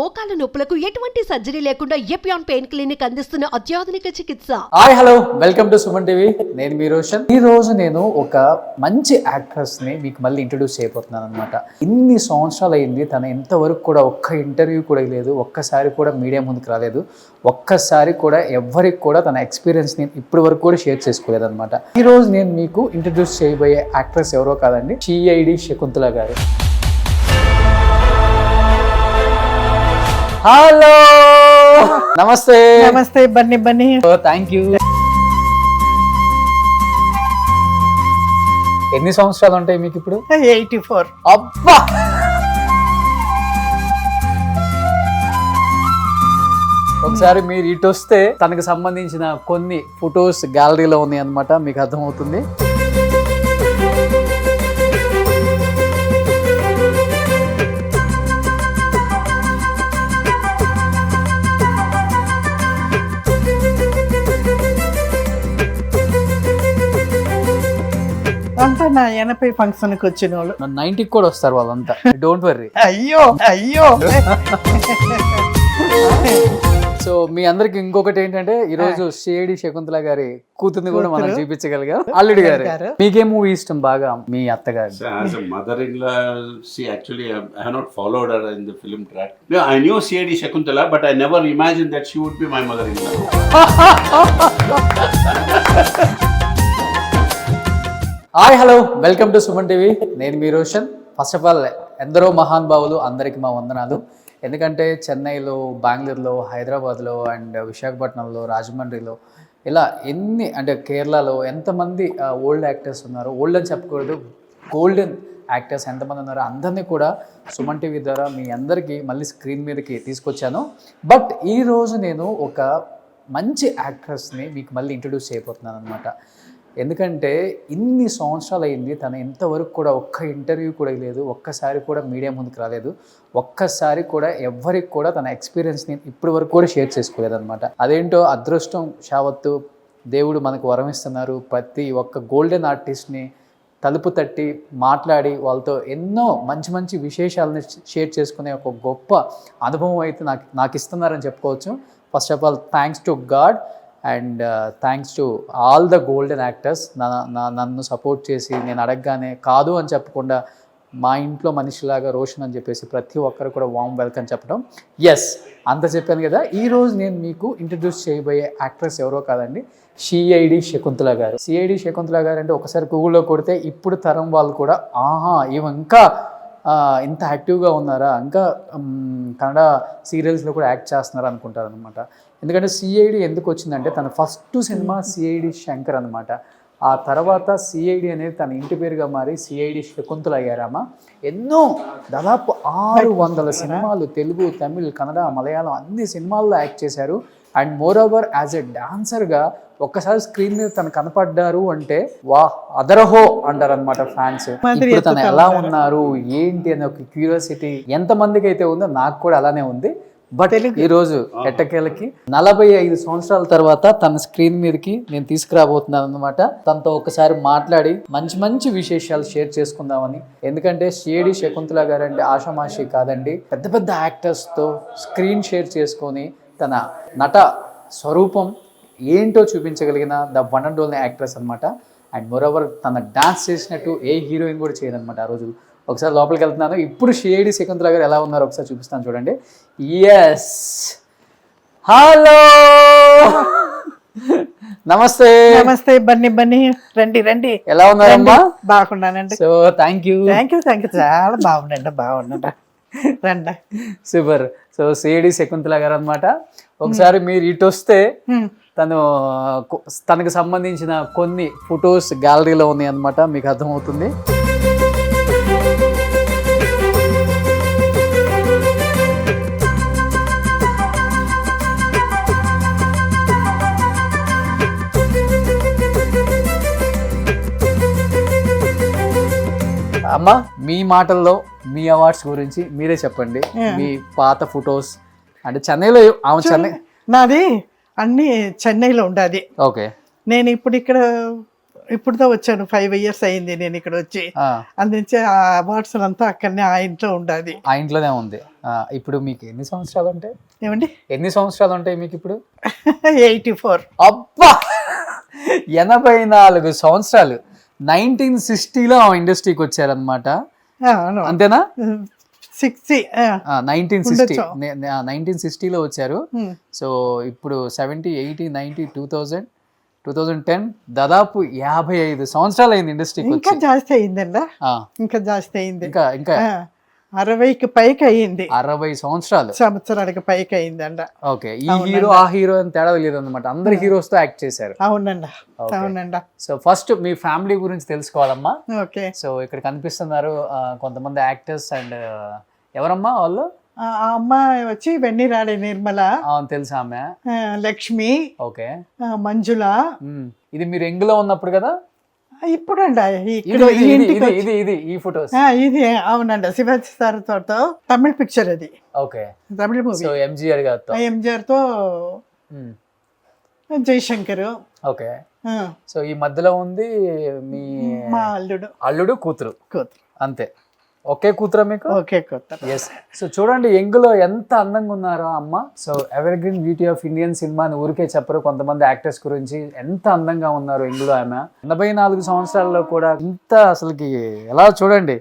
మోకాల నొప్పులకు ఎటువంటి సర్జరీ లేకుండా ఎపియాన్ పెయిన్ క్లినిక్ అందిస్తున్న అత్యాధునిక చికిత్స. Hi hello welcome to Suman TV. నేను మీ రోషన్. ఈ రోజు నేను ఒక మంచి యాక్ట్రెస్ ని మీకు మళ్ళీ ఇంట్రొడ్యూస్ చేయబోతున్నాను అనమాట. ఇన్ని సంవత్సరాలు అయింది, తను ఇంతవరకు కూడా ఒక్క ఇంటర్వ్యూ కూడా లేదు, ఒక్కసారి కూడా మీడియా ముందుకు రాలేదు, ఒక్కసారి కూడా ఎవరికి కూడా తన ఎక్స్పీరియన్స్ ని ఇప్పటి వరకు కూడా షేర్ చేసుకోలేదు అనమాట. ఈ రోజు నేను మీకు ఇంట్రొడ్యూస్ చేయబోయే యాక్ట్రెస్ ఎవరో కాదండి, సిఐడి శకుంతల గారు. హలో నమస్తే. నమస్తే బన్నీ బన్నీ. Thank you. ఎన్ని సంవత్సరాలు ఉంటాయి మీకు ఇప్పుడు? 84. అబ్బా, ఒకసారి మీరు ఇటు వస్తే తనకు సంబంధించిన కొన్ని ఫొటోస్ గ్యాలరీలో ఉన్నాయి అన్నమాట, మీకు అర్థమవుతుంది. అంతా నా 80 ఫంక్షన్కి వచ్చిన వాళ్ళు. 90కి కూడా వస్తారు వాళ్ళంతా, డోంట్ వర్రీ. అయ్యో అయ్యో. సో మీ అందరికి ఇంకొకటి ఏంటంటే, ఈ రోజు సిఐడి శకుంతల గారి కూతుర్ని కూడా మనం చూపించగలిగాం. అల్లుడి గారు, మీకే మూవీ ఇష్టం బాగా మీ అత్తగారు? As a mother-in-law, she actually, I have not followed her in the film track. No, I knew C.I.D. Shakuntala, but I never imagined that she would be my mother-in-law. Hi hello welcome to Suman TV. నేను మీ Roshan. First of all ఎందరో మహానుభావులు, అందరికి మా వందనాలు. ఎందుకంటే చెన్నైలో, బెంగళూరులో, హైదరాబాద్లో అండ్ విశాఖపట్నంలో, రాజమండ్రిలో, ఇలా ఎన్ని అంటే కేరళలో ఎంతమంది ఓల్డ్ యాక్టర్స్ ఉన్నారు, ఓల్డ్ అని చెప్పకూడదు, గోల్డెన్ యాక్టర్స్ ఎంతమంది ఉన్నారో అందరినీ కూడా సుమన్ టీవీ ద్వారా మీ అందరికీ మళ్ళీ స్క్రీన్ మీదకి తీసుకొచ్చాను. బట్ ఈరోజు నేను ఒక మంచి యాక్ట్రెస్ని మీకు మళ్ళీ ఇంట్రొడ్యూస్ చేయబోతున్నాను అనమాట. ఎందుకంటే ఇన్ని సంవత్సరాలు అయింది, తను ఇంతవరకు కూడా ఒక్క ఇంటర్వ్యూ కూడా లేదు, ఒక్కసారి కూడా మీడియా ముందుకు రాలేదు, ఒక్కసారి కూడా ఎవరికి కూడా తన ఎక్స్పీరియన్స్ని ఇప్పటి వరకు కూడా షేర్ చేసుకోలేదు అనమాట. అదేంటో అదృష్టం షావత్తు, దేవుడు మనకు వరం ఇస్తున్నారు. ప్రతి ఒక్క గోల్డెన్ ఆర్టిస్ట్ని తలుపు తట్టి మాట్లాడి వాళ్ళతో ఎన్నో మంచి మంచి విశేషాలని షేర్ చేసుకునే ఒక గొప్ప అనుభవం అయితే నాకు ఇస్తున్నారని చెప్పుకోవచ్చు. First of all thanks to God and thanks to all the golden actors. నన్ను సపోర్ట్ చేసి నేను అడగగానే కాదు అని చెప్పకుండా మా ఇంట్లో మనిషిలాగా రోషన్ అని చెప్పేసి ప్రతి ఒక్కరు కూడా వామ్ వెల్కమ్ చెప్పడం. ఎస్, అంత చెప్పాను కదా. ఈరోజు నేను మీకు ఇంట్రడ్యూస్ చేయబోయే యాక్ట్రెస్ ఎవరో కాదండి, సిఐడి శకుంతల గారు. సిఐడి శకుంతల గారు అంటే ఒకసారి గూగుల్లో కొడితే ఇప్పుడు తరం వాళ్ళు కూడా ఆహా ఇవి ఇంకా ఇంత యాక్టివ్గా ఉన్నారా, ఇంకా కన్నడ సీరియల్స్లో కూడా యాక్ట్ చేస్తున్నారా అనుకుంటారు అనమాట. ఎందుకంటే సిఐడి ఎందుకు వచ్చిందంటే తన ఫస్ట్ సినిమా సిఐడి శంకర్ అనమాట. ఆ తర్వాత సిఐడి అనేది తన ఇంటి పేరుగా మారి సిఐడి శకుంతల అయ్యారామా. ఎన్నో దాదాపు 600 సినిమాలు తెలుగు, తమిళ్, కన్నడ, మలయాళం అన్ని సినిమాల్లో యాక్ట్ చేశారు. And moreover as a డాన్సర్గా ఒక్కసారి స్క్రీన్ మీద తను కనపడ్డారు అంటే వా అదరహో అంటారు అనమాట ఫ్యాన్స్. ఇప్పుడు తను ఎలా ఉన్నారు ఏంటి అనే ఒక క్యూరియాసిటీ ఎంతమందికి అయితే ఉందో నాకు కూడా అలానే ఉంది. బట్ ఈ రోజు ఎట్టకేలకి 45 సంవత్సరాల తర్వాత తన స్క్రీన్ మీదకి నేను తీసుకురాబోతున్నాను అనమాట. తనతో ఒకసారి మాట్లాడి మంచి మంచి విశేషాలు షేర్ చేసుకుందామని. ఎందుకంటే సిఐడి శకుంతల గారు అంటే ఆషామాషి కాదండి, పెద్ద పెద్ద యాక్టర్స్తో స్క్రీన్ షేర్ చేసుకొని తన నట స్వరూపం ఏంటో చూపించగలిగిన the one and only actress అనమాట. అండ్ మోరోవర్ తన డాన్స్ చేసినట్టు ఏ హీరోయిన్ కూడా చేయదనమాట ఆ రోజు. ఒకసారి లోపలికి వెళ్తున్నాను. ఇప్పుడు సిఐడి శకుంతల గారు ఎలా ఉన్నారో ఒకసారి చూపిస్తాను చూడండి. ఎస్, హలో నమస్తే. నమస్తే బన్నీ బన్నీ. రండి రండి. ఎలా ఉన్నారమ్మా? బాగున్నానండి. So thank you. చాలా బాగుండండి. రండి. సూపర్. సో సిఐడి శకుంతల గారు అనమాట. ఒకసారి మీరు ఇటు వస్తే తనకు సంబంధించిన కొన్ని ఫొటోస్ గ్యాలరీలో ఉన్నాయి అన్నమాట, మీకు అర్థమవుతుంది. అమ్మ, మీ మాటల్లో మీ అవార్డ్స్ గురించి మీరే చెప్పండి. మీ పాత ఫొటోస్ అంటే చెన్నైలో నాది అన్ని చెన్నైలో ఉండేది. ఓకే. నేను ఇప్పుడు ఇక్కడ ఇప్పుడుతో వచ్చాను, 5 years అయింది నేను ఇక్కడ వచ్చి. ఆ, అందుంచి ఆ అవార్డ్స్ అంతా అక్కడనే ఆ ఇంట్లో ఉండాలి. ఆ ఇంట్లోనే ఉంది. ఇప్పుడు మీకు ఎన్ని సంవత్సరాలు ఉంటాయి? ఏమండి? ఎన్ని సంవత్సరాలు ఉంటాయి మీకు ఇప్పుడు? 84. అబ్బా, 84 సంవత్సరాలు. 1960లో ఇండస్ట్రీకి వచ్చారనమాట, అవును. అంతేనా? 60. 1960 ఉండొచ్చు. 1960లో వచ్చారు. సో ఇప్పుడు 70, 80, 90, 2000, 2010, దాదాపు 55 సంవత్సరాలు అయింది ఇండస్ట్రీకి ఇంకా వచ్చి. జాస్తి అయిందండి, ఆ, ఇంకా జాస్తి అయింది. ఇంకా ఇంకా 60కి పైకి అయింది, 60 సంవత్సరాలు. సంవత్సరానికి పైకి అయిందండ. ఓకే, ఈ హీరో ఆ హీరో అని తేడా లేదు అనమాట, అందరు హీరోస్ తో యాక్ట్ చేశారు. అవునండి, Okay. అవునండి. సో ఫస్ట్ మీ ఫ్యామిలీ గురించి తెలుసుకోవాలమ్మా. ఓకే. సో ఇక్కడ కనిపిస్తున్నారు కొంతమంది యాక్టర్స్, అండ్ ఎవరమ్మా వాళ్ళు? ఆ అమ్మాయి వచ్చి వెన్నీరాడే నిర్మల, తెలుసా ఆమె? లక్ష్మి, ఓకే. మంజుల. ఇది మీరు ఎంగులో ఉన్నప్పుడు కదా? ఇప్పుడు అండి ఇక్కడ ఇది ఈ ఇది ఇంటికి ఇది వచ్చి- ఇది ఇది ఈ ఫొటోస్. ఇది అవునండి, శివాజీ సార్ తో తమిళ పిక్చర్, అది ఓకే. తమిళ మూవీ. సో ఎంజిఆర్ గారితో. ఎంజిఆర్ తో మ్మ్. జయశంకర్. ఓకే. సో ఈ మధ్యలో ఉంది మీ మా అల్లుడు అల్లుడు కూతురు, కూతురు. అంతే. ఒకే కూతురా మీకు? ఓకే, కూతురు. ఎస్. సో చూడండి ఎంగులో ఎంత అందంగా ఉన్నారో అమ్మ. So ever green beauty of Indian cinema అని ఊరికే చెప్పరు కొంతమంది యాక్టర్స్ గురించి, ఎంత అందంగా ఉన్నారు ఎంగులో ఆమె. 84 సంవత్సరాల్లో కూడా ఇంత అసలుకి ఎలా చూడండి.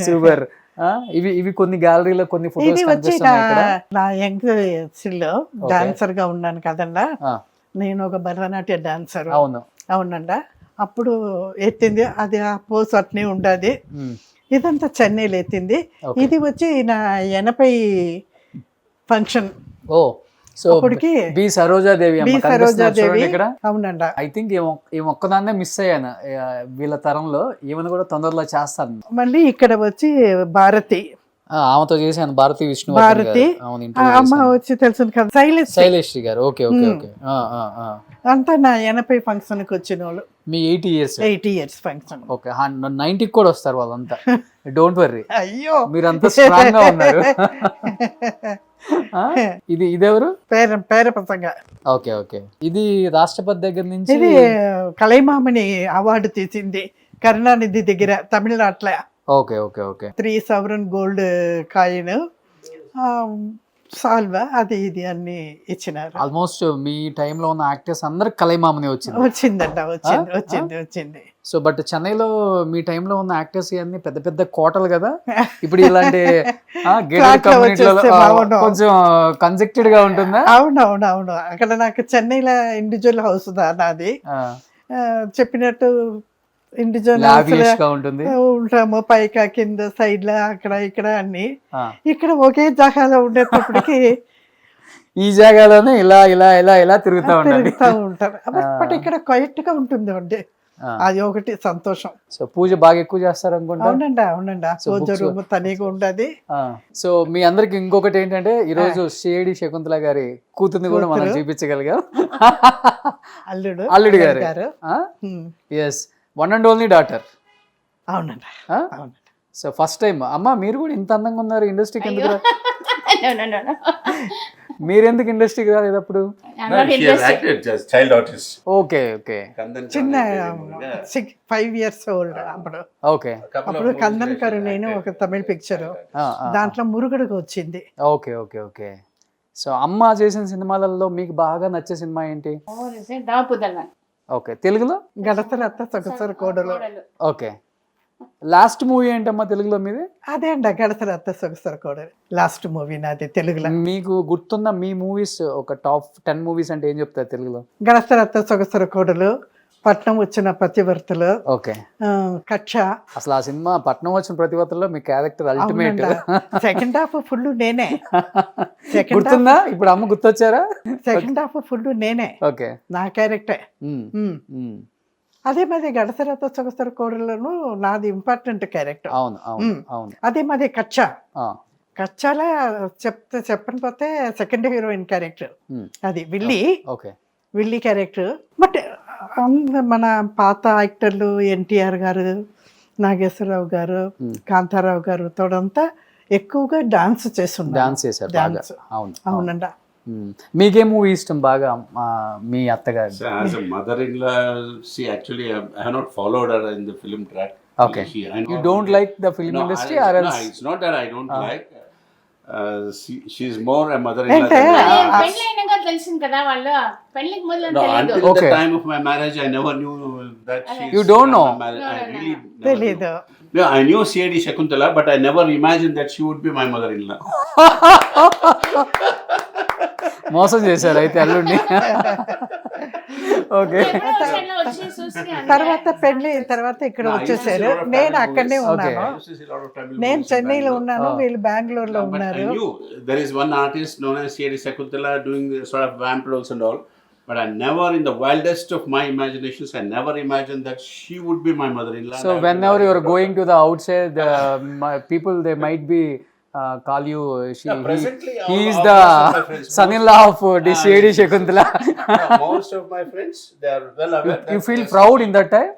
సూపర్. ఇవి ఇవి కొన్ని గ్యాలరీలో కొన్ని ఇది ఫోటోస్ వచ్చి కనిపిస్తున్నాయి ఇక్కడ. నా యంగ్ లో డాన్సర్ గా ఉన్నాను కదండా, ఆ, నేను ఒక భరతనాట్య డాన్సర్. అవును. అవునండా, అప్పుడు ఎత్తింది అది, ఆ పోస్ అట్నే ఉండదు. మ్మ్. ఇదంతా చెన్నైలో ఎత్తింది. Okay. ఇది వచ్చి నా 80 ఫంక్షన్ ఓ, సో అప్పటికి బి సరోజాదేవి అమ్మ బి కనిపిస్తున్నారు సరోజాదేవి. చూడండి ఇక్కడ. అవునండా. ఐ థింక్ ఈ ఒక్కదాన్నే మిస్ అయ్యాను వీళ్ళ తరంలో. ఈమెను కూడా తొందరలో చేస్తాను. మళ్ళీ ఇక్కడ వచ్చి భారతి, ఆమెతో చేశాను, భారతి విష్ణు. భారతి. అవును, ఆ అమ్మ వచ్చి తెలుసు కదా, శైలేష్. శైలేశ్రీ గారు. Okay okay okay. అంతా నా 80 ఫంక్షన్ కి వచ్చిన వాళ్ళు. మీ 80 years. 80 years function. ఓకే, 90కి కూడా వస్తారు వాళ్ళంతా. డోంట్ వర్రీ, అయ్యో, మీరంతా స్ట్రాంగ్ గా ఉన్నారు. ఇది ఇదెవరు? పేర ప్రసంగ. Okay okay. ఇది రాష్ట్రపతి దగ్గర నుంచి. ఇది కలైమామణి అవార్డు తీసింది కరుణానిధి దగ్గర, తమిళనాట్ల. Okay okay okay. 3 sovereign gold coin, సాల్వా, అది ఇది అన్ని ఇచ్చినారు. ఆల్మోస్ట్ మీ టైంలో ఉన్న యాక్టర్స్ అందరికి కలైమామని వచ్చింది. వచ్చిందంట, వచ్చింది వచ్చింది వచ్చింది. సో బట్ చెన్నైలో మీ టైంలో ఉన్న యాక్టర్స్ అన్ని పెద్ద పెద్ద కోటలు కదా. ఇప్పుడు ఇలాంటి Flat లో వచ్చేస్తే బాగుండు. కొంచెం కన్జెక్టెడ్ గా ఉంటుందా? అవునవును అవును. అక్కడ నాకు చెన్నైలో ఇండివిజువల్ హౌస్ నాది. చెప్పినట్టు ఇండివిజువల్ లావిష్ గా ఉంటుంది. ఉంటాము, పైక కింద సైడ్ లో అక్కడ ఇక్కడ అన్ని. ఆ, ఇక్కడ ఒకే జాగాలో ఉండేటప్పటికి ఈ జాగాలోనే ఇలా ఇలా ఇలా ఇలా తిరుగుతూ ఉండాలి. తిరుగుతూ ఉంటారు. బట్ ఇక్కడ క్వైట్ గా ఉంటుంది అండి, అది ఒకటి సంతోషం. సో పూజ బాగా ఎక్కువ చేస్తారు అనుకుంటా. అవునండి అవునండి, So పూజ books- రూమ్ తనిగా ఉండదు. సో మీ అందరికి ఇంకొకటి ఏంటంటే ఈ రోజు షేడి శకుంతల గారి కూతుర్ని కూడా మనం చూపించగలిగాం. అల్లుడు అల్లుడు గారు. గారు. Yes, one and only daughter. అవునండి అవునండి. సో ఫస్ట్ టైం అమ్మ మీరు కూడా ఇంత అందంగా ఉన్నారు. ఇండస్ట్రీకి ఎందుకు మీరెందుకు ఇండస్ట్రీకి రాలేదు అప్పుడు? She has acted as child artist. Okay okay చిన్న 5 years old అప్పుడు. ఓకే అప్పుడు కందన్ కరు నేను ఒక తమిళ పిక్చర్, దాంట్లో మురుగుడుకు వచ్చింది. Okay okay okay. సో అమ్మ చేసిన సినిమాలలో మీకు బాగా నచ్చే సినిమా ఏంటి? ఓకే, తెలుగులో గడతరత్త సొగసర కోడలు. ఓకే. లాస్ట్ మూవీ ఏంటమ్మా తెలుగులో మీది? అదే అండి, గడతరత్త సొగసర కోడలు లాస్ట్ మూవీ నాది తెలుగులో. మీకు గుర్తున్న మీ మూవీస్ ఒక టాప్ 10 మూవీస్ అంటే ఏం చెప్తారు తెలుగులో? గడతరత్త సొగసర కోడలు, పట్నం వచ్చిన ప్రతివర్తలు, ఓకే. కక్ష. అసలు ఆ సినిమా పట్నం వచ్చిన ప్రతివతలో మీ character ultimate. Second half full నేనే. సెకండ్ గుర్తుందా? ఇప్పుడు అమ్మ గుర్తొచ్చారా? సెకండ్ హాఫ్ ఫుల్ నేనే, ఓకే. నా క్యారెక్టర్. అదే మాది గడసరత సొగసర కోడలను నాది ఇంపార్టెంట్ క్యారెక్టర్. అవును అవును అవును. అదే మాది కచ్చ. ఆ, కచ్చాల చెప్పకపోతే సెకండ్ హీరోయిన్ క్యారెక్టర్ అది Willey. Okay. Willey character. But మన పాత యాక్టర్లు ఎన్టీఆర్ గారు, నాగేశ్వరరావు గారు, కాంతారావు గారు తోడంతా ఎక్కువగా డాన్స్ చేస్తున్నారు. డాన్స్ చేశారు బాగా. డాన్స్. అవును అవునండి. మీకే మూవీ ఇష్టం బాగా మీ అత్తగారు? So as a mother-in-law, she actually, I have not followed her in the film track. Okay. I know You don't her. like the film industry or No, else? it's not that I don't like. She's more a mother-in-law అంటే than I am. పెళ్ళి అయినాక తెలిసింది కదా వాళ్ళు పెళ్ళికి ముందు No, తెలియదు. until Okay. the time of my marriage, I never knew that she. You don't know? I really never తెలీదు. knew. No, I knew C.I.D. Shakuntala, but I never imagined that she would be my mother-in-law. మోసం చేశారు అయితే అల్లుడిని. Okay. ఎప్పుడో ఒకసారి వచ్చి చూసి అంతే. తర్వాత పెళ్లి తర్వాత ఇక్కడ No, I used to see వచ్చేసారు. a lot of నేను Tamil అక్కడనే movies. Okay. ఉన్నాను. I used to see a lot of Tamil నేను movies in చెన్నైలో Bangalore. ఉన్నాను, వీళ్ళు బెంగళూరులో But I ఉన్నారు. knew there is one artist known as C.I.D. Shakuntala doing the sort of vamp roles and all. But I never, in the wildest of my imaginations, I never imagined that she would be my mother-in-law. So whenever you are going to the outside, people they might be call you. Yeah, presently, He all- is all the most of my friends- son-in-law of C.I.D. Shakuntala. Yeah, most of my friends, they are well aware. You that feel there's- proud in that time?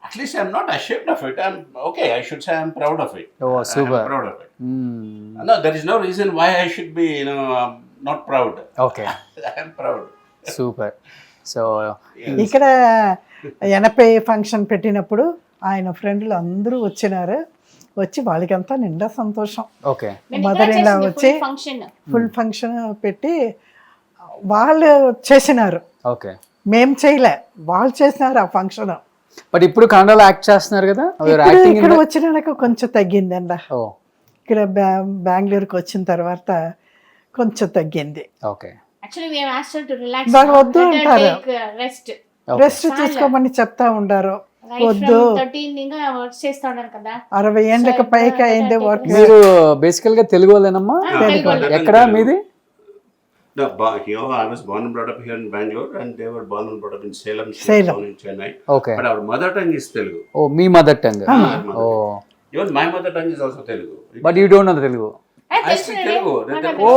At least I'm not ashamed of it. I'm okay. I should say I'm proud of it. Oh, super. I'm proud of it. Hmm. No, there is no reason why I should be, not proud. Okay. I'm proud. Super. So ఇక్కడ 80 function పెట్టినప్పుడు ఆయన ఫ్రెండ్లు అందరూ వచ్చినారు. వచ్చి వాళ్ళకంతా నిండా సంతోషం. okay. నేను మదర్ ఇక్కడ ఇన్ లా చేసింది వచ్చి full function. ఫుల్ ఫంక్షన్ పెట్టి వాళ్ళు చేసినారు, Okay. మేం చేయలే, వాళ్ళు చేసినారు ఆ ఫంక్షన్. బట్ ఇప్పుడు కన్నడలో యాక్ట్ చేస్తున్నారు కదా? యాక్టింగ్ ఇక్కడ వచ్చినాక కొంచెం తగ్గిందండి. ఓ ఇక్కడ బెంగళూరుకి వచ్చిన తర్వాత కొంచెం తగ్గింది. Okay. Actually, we have asked her to relax. వాళ్ళు now. వద్దు Let her అంటారు. take, rest. రెస్ట్ తీసుకోమని చెప్తా ఉండారు. Right వద్దు, from 13 ఇంకా వర్క్ చేస్తా ఉన్నారు కదా. 60 ఏండ్లకి పైకి అయింది వర్క్. మీరు బేసికల్ గా తెలుగు వాళ్ళేనమ్మా? తెలుగు వాళ్ళు. ఎక్కడ మీది? No, here I was born and brought up here in Bangalore, and they were born and brought up in Salem. She was Salem. born in Chennai. Okay. But our mother tongue is Telugu. ఓ మీ mother tongue. Our mother ఓ tongue. Even my mother tongue is also Telugu. But you don't know Telugu. ఏ, I తెలుసు speak నేను. Telugu. ఓ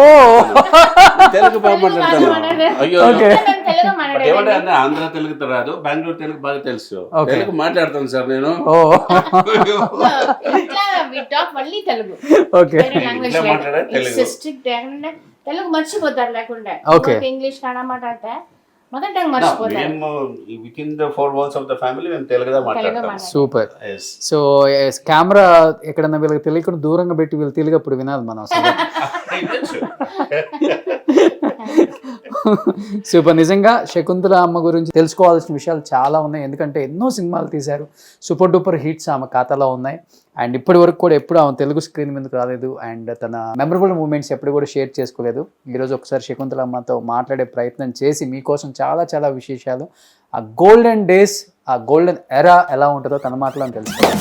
తెలుగు బాగా మాట్లాడతాను. మాట్లాడే. అయ్యో Okay. నేను తెలుగు బట్ మాట్లాడేది. ఏమంటే అన్న ఆంధ్ర తెలుగు రాదు, బెంగళూరు తెలుగు బాగా తెలుసు. Okay. తెలుగు మాట్లాడతాను సార్ నేను. ఓ ఇట్లా we talk only Telugu. Okay. వేరే లాంగ్వేజ్ ఇట్లా మాట్లాడే తెలుగు. స్ట్రిక్ట్ అంటే తెలుగు మర్చిపోతారు లేకుండా. Okay. ఇంగ్లీష్ కన్నడ మాట్లాడితే మొదటి టైం No, మర్చిపోతారు. మేము with in the 4 walls of the family మేము తెలుగుదా మాట్లాడతాం. మాట్లాడతాం. సూపర్. Yes. సో కెమెరా ఎక్కడన్నా వీళ్ళకి తెలియకుండా దూరంగా పెట్టి వీళ్ళు తెలుగు అప్పుడు వినాలి మనం అసలు. సూపర్. నిజంగా శకుంతల అమ్మ గురించి తెలుసుకోవాల్సిన విషయాలు చాలా ఉన్నాయి, ఎందుకంటే ఎన్నో సినిమాలు తీశారు, సూపర్ డూపర్ హిట్స్ ఆమె ఖాతాలో ఉన్నాయి. అండ్ ఇప్పటి వరకు కూడా ఎప్పుడు ఆమె తెలుగు స్క్రీన్ మీదకి రాలేదు, అండ్ తన మెమరబుల్ మూమెంట్స్ ఎప్పుడు కూడా షేర్ చేసుకోలేదు. ఈరోజు ఒకసారి శకుంతల అమ్మతో మాట్లాడే ప్రయత్నం చేసి మీకోసం చాలా చాలా విశేషాలు, ఆ గోల్డెన్ డేస్, ఆ గోల్డెన్ ఎరా ఎలా ఉంటుందో తన మాటలో తెలుసుకోవాలి.